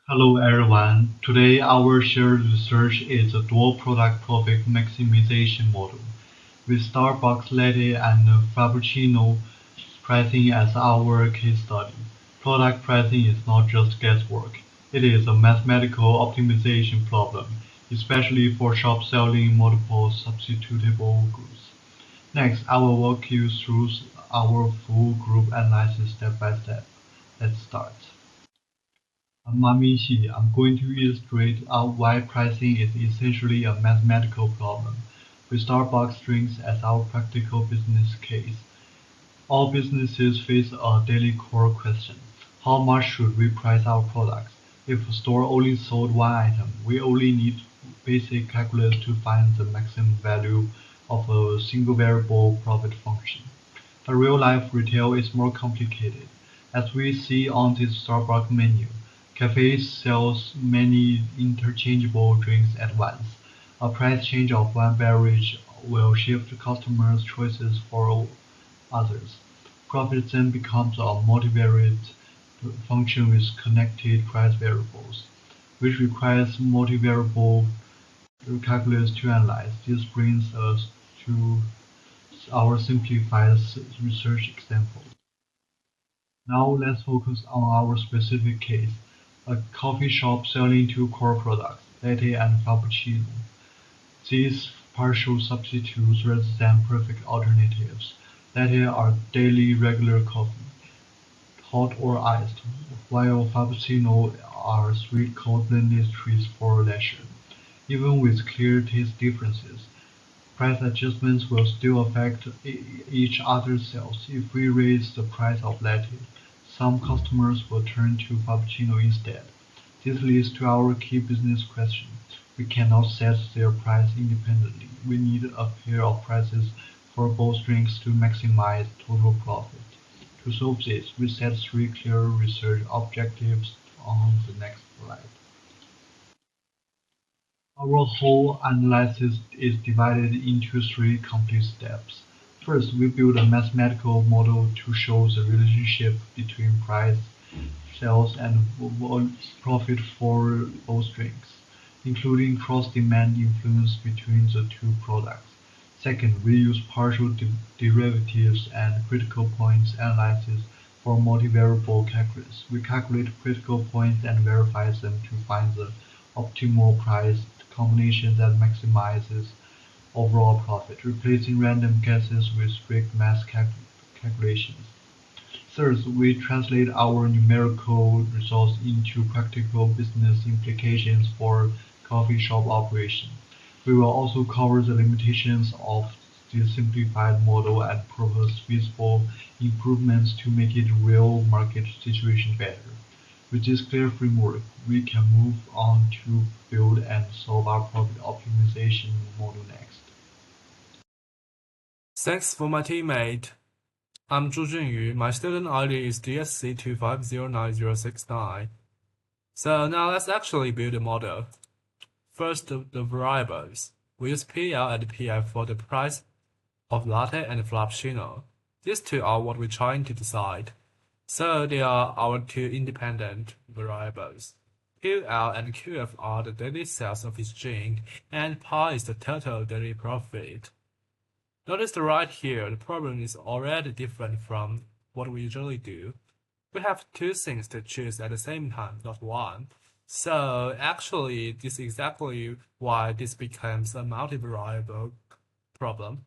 Hello everyone. Today our shared research is a dual product profit maximization model, with Starbucks latte and Frappuccino pricing as our case study. Product pricing is not just guesswork. It is a mathematical optimization problem, especially for shops selling multiple substitutable goods. Next, I will walk you through our full group analysis step by step. Let's start. Mamishi, I'm going to illustrate why pricing is essentially a mathematical problem, with Starbucks drinks as our practical business case. All businesses face a daily core question: how much should we price our products? If a store only sold one item, we only need basic calculus to find the maximum value of a single variable profit function. But real-life retail is more complicated. As we see on this Starbucks menu, cafes sells many interchangeable drinks at once. A price change of one beverage will shift customers' choices for others. Profit then becomes a multivariate function with connected price variables, which requires multivariable calculus to analyze. This brings us to our simplified research example. Now let's focus on our specific case: a coffee shop selling two core products, latte and frappuccino. These partial substitutes represent perfect alternatives. Latte are daily regular coffee, hot or iced, while frappuccino are sweet cold blended treats for leisure. Even with clear taste differences, price adjustments will still affect each other's sales. If we raise the price of latte, some customers will turn to frappuccino instead. This leads to our key business question: we cannot set their price independently. We need a pair of prices for both drinks to maximize total profit. To solve this, we set three clear research objectives on the next slide. Our whole analysis is divided into three complete steps. First, we build a mathematical model to show the relationship between price, sales, and profit for both drinks, including cross-demand influence between the two products. Second, we use partial derivatives and critical points analysis for multivariable calculus. We calculate critical points and verify them to find the optimal price combination that maximizes overall profit, replacing random guesses with strict math calculations. Third, we translate our numerical results into practical business implications for coffee shop operation. We will also cover the limitations of the simplified model and propose feasible improvements to make it real market situation better. With this clear framework, we can move on to build and solve our profit optimization model next. Thanks for my teammate. I'm Zhu Junyu. My student ID is BSC 2509069. So now let's actually build a model. First, the variables. We use PL and PF for the price of latte and frappuccino. These two are what we're trying to decide. So they are our two independent variables. QL and QF are the daily sales of each drink, and pi is the total daily profit. Notice the right here, the problem is already different from what we usually do. We have two things to choose at the same time, not one. So actually, this is exactly why this becomes a multivariable problem.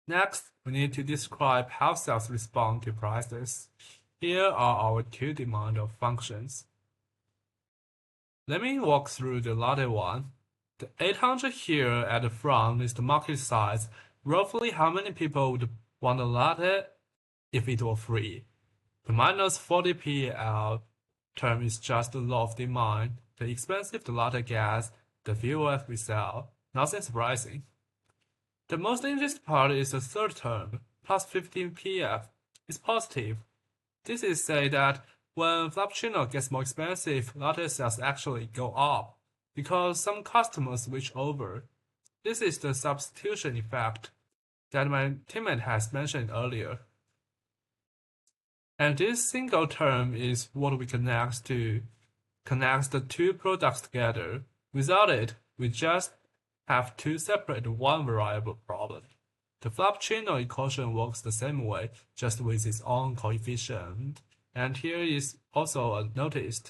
Next, we need to describe how sales respond to prices. Here are our two demand functions. Let me walk through the latter one. The 800 here at the front is the market size, roughly how many people would want a latte if it were free. The minus 40 PL term is just the law of demand. The expensive the latte gets, the fewer we sell. Nothing surprising. The most interesting part is the third term, plus 15 PF. It's positive. This is say that when Frappuccino gets more expensive, latte sales actually go up because some customers switch over. This is the substitution effect that my teammate has mentioned earlier. And this single term is what we connects the two products together. Without it, we just have to separate one variable problem. The Frappuccino equation works the same way, just with its own coefficient. And here is also a notice.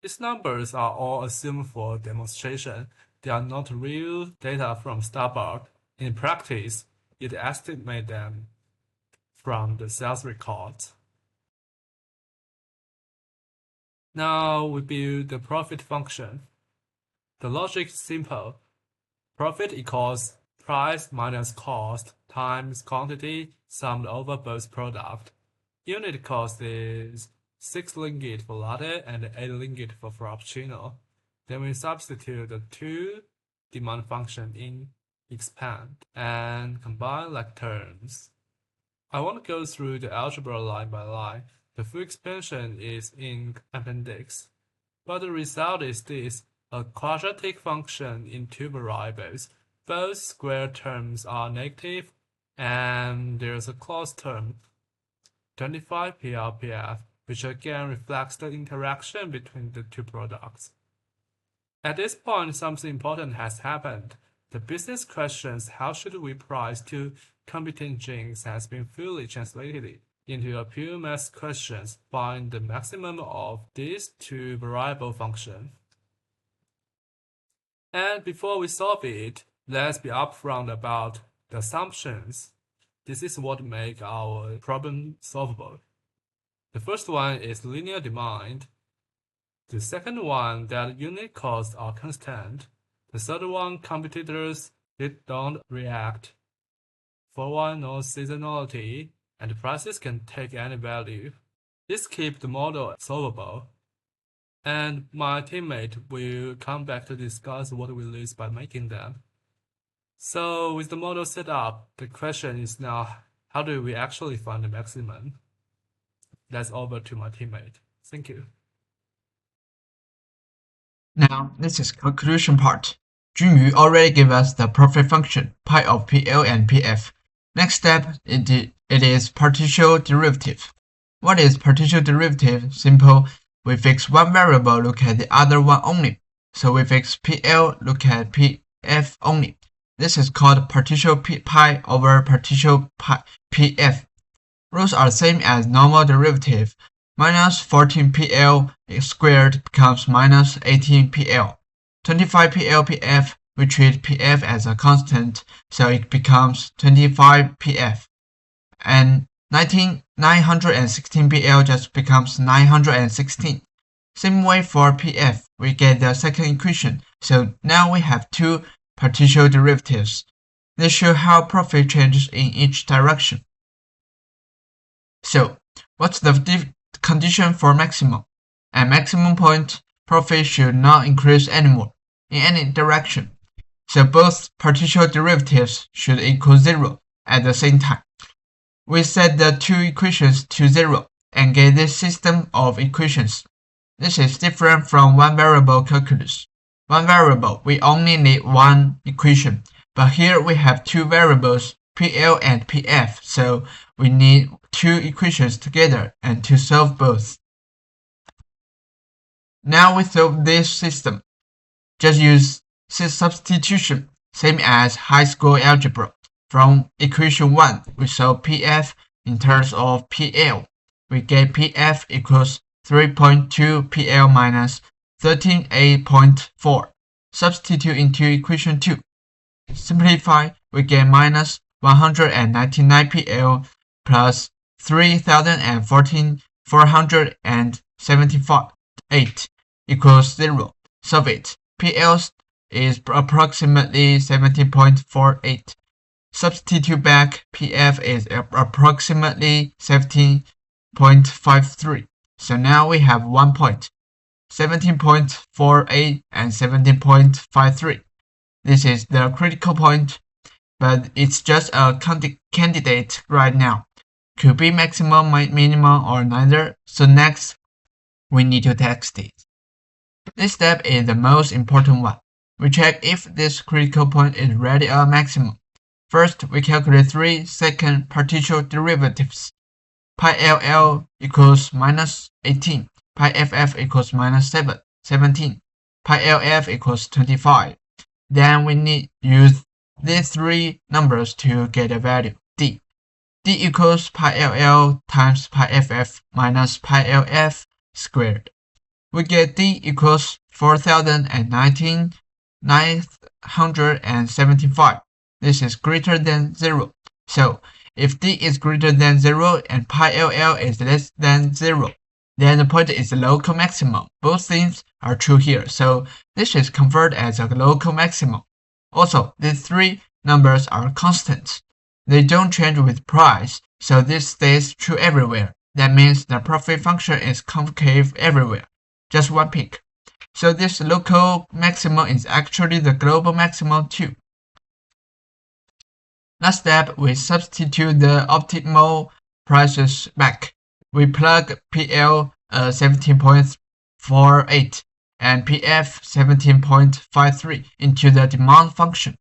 These numbers are all assumed for demonstration. They are not real data from Starbucks. In practice, it estimates them from the sales records. Now we build the profit function. The logic is simple. Profit equals price minus cost times quantity summed over both products. Unit cost is 6 ringgit for latte and 8 ringgit for frappuccino. Then we substitute the two demand function in expand and combine like terms. I won't go through the algebra line by line. The full expansion is in appendix. But the result is this: a quadratic function in two variables. Both square terms are negative, and there's a closed term, 25 PLPF, which again reflects the interaction between the two products. At this point, something important has happened. The business questions how should we price two competing drinks has been fully translated into a pure math questions. Find the maximum of these two variable functions. And before we solve it, let's be upfront about the assumptions. This is what makes our problem solvable. The first one is linear demand. The second one, that unit costs are constant. The third one, competitors don't react. For one, no seasonality, and prices can take any value. This keeps the model solvable. And my teammate will come back to discuss what we lose by making them. So with the model set up, the question is now, how do we actually find the maximum? That's over to my teammate. Thank you. Now, this is conclusion part. Junyu already gave us the profit function, pi of PL and PF. Next step, it is partial derivative. What is partial derivative? Simple. We fix one variable, look at the other one only. So we fix PL, look at PF only. This is called partial pi over partial PF. Rules are the same as normal derivative. Minus 14PL squared becomes minus 18PL. 25PL/PF, we treat PF as a constant, so it becomes 25PF. And 916PL just becomes 916. Same way for PF, we get the second equation, so now we have two partial derivatives. They show how profit changes in each direction. So, what's the condition for maximum? At maximum point, profit should not increase anymore in any direction. So both partial derivatives should equal 0 at the same time. We set the two equations to 0 and get this system of equations. This is different from one variable calculus. One variable, we only need one equation, but here we have two variables, PL and PF, so we need two equations together and to solve both. Now we solve this system. Just use substitution, same as high school algebra. From equation 1, we solve PF in terms of PL. We get PF equals 3.2 PL minus 13.4. Substitute into equation 2. Simplify, we get minus 199 PL plus 3,478 equals 0. Solve it. PL is approximately 17.48. Substitute back, PF is approximately 17.53. So now we have 1 point, 17.48 and 17.53. This is the critical point, but it's just a candidate right now. Could be maximum, minimum, or neither. So next, we need to test it. This step is the most important one. We check if this critical point is really a maximum. First, we calculate 3 second partial derivatives. pi LL equals minus 18, pi FF equals minus 17, pi LF equals 25. Then we need to use these three numbers to get a value, D. D equals pi LL times pi FF minus pi LF squared. We get D equals 4,019,975. This is greater than 0. So, if D is greater than 0 and pi LL is less than 0, then the point is the local maximum. Both things are true here, so this is converted as a local maximum. Also, these three numbers are constant. They don't change with price, so this stays true everywhere. That means the profit function is concave everywhere. Just one peak. So this local maximum is actually the global maximum too. Last step, we substitute the optimal prices back. We plug PL 17.48 and PF 17.53 into the demand function.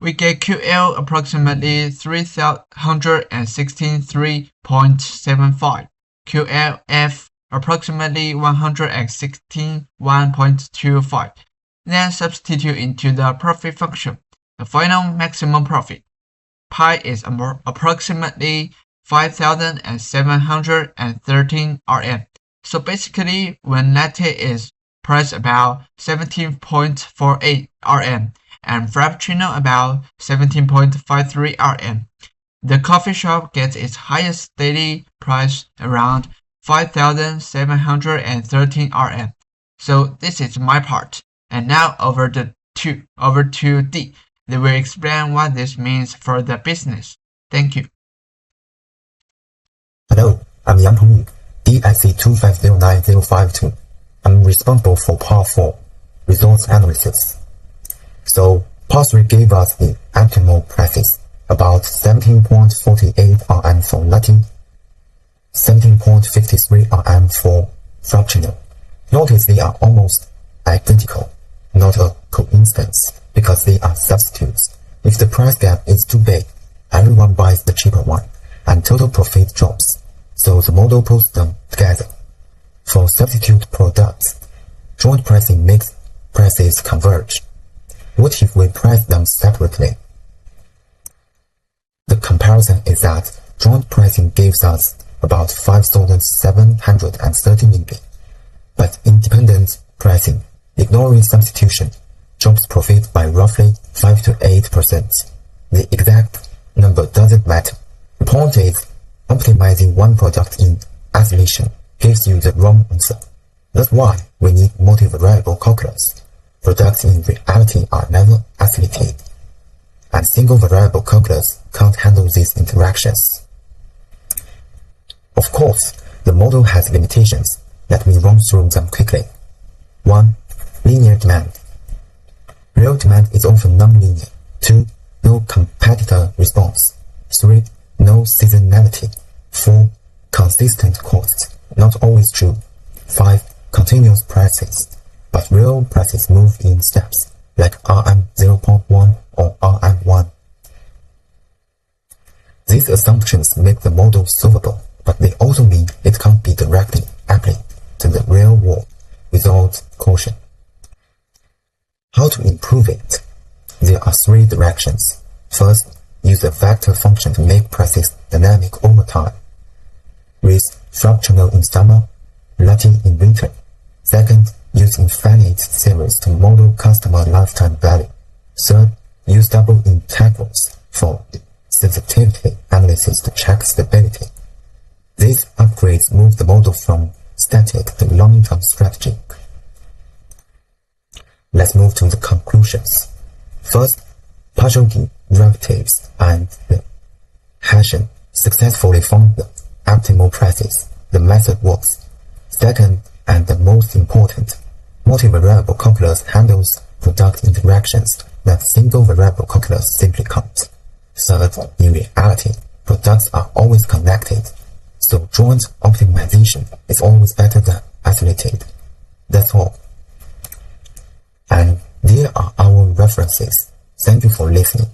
We get QL approximately 363.75, QLF approximately 161.25. Then substitute into the profit function, the final maximum profit. Pi is approximately 5,713 Rm. So basically, when latte is priced about 17.48 Rm and Frappuccino about 17.53 Rm, the coffee shop gets its highest daily price around 5,713 Rm. So this is my part. And now over to D. They will explain what this means for the business. Thank you. Hello, I'm Yang Tongyu, BSC 2509052. I'm responsible for Part 4, Results Analysis. So, Part 3 gave us the optimal prices, about 17.48 Rm for latte, 17.53 Rm for Frappuccino. Notice they are almost identical, not a coincidence, because they are substitutes. If the price gap is too big, everyone buys the cheaper one, and total profit drops. So the model puts them together. For substitute products, joint pricing makes prices converge. What if we price them separately? The comparison is that joint pricing gives us about 5,730 million, but independent pricing, ignoring substitution, drops profit by roughly 5 to 8%. The exact number doesn't matter. The point is, optimizing one product in isolation gives you the wrong answer. That's why we need multivariable calculus. Products in reality are never isolated, and single variable calculus can't handle these interactions. Of course, the model has limitations. Let me run through them quickly. 1. Linear demand. Real demand is often non-linear. 2. No competitor response. 3. No seasonality. 4. Consistent costs. Not always true. 5. Continuous prices. But real prices move in steps, like RM 0.1 or RM1. These assumptions make the model solvable, but they also mean it can't be directly applied to the real world without caution. How to improve it? There are 3 directions. First, use a vector function to make prices dynamic over time. With Frappuccino in summer, latte in winter. Second, use infinite series to model customer lifetime value. Third, use double integrals for sensitivity analysis to check stability. These upgrades move the model from static to long-term strategic. Let's move to the conclusions. First, partial derivatives and the Hessian successfully found the optimal prices. The method works. Second, and the most important, multivariable calculus handles product interactions that single variable calculus simply can't. Third, in reality, products are always connected, so joint optimization is always better than isolated. That's all. And there are our references. Thank you for listening.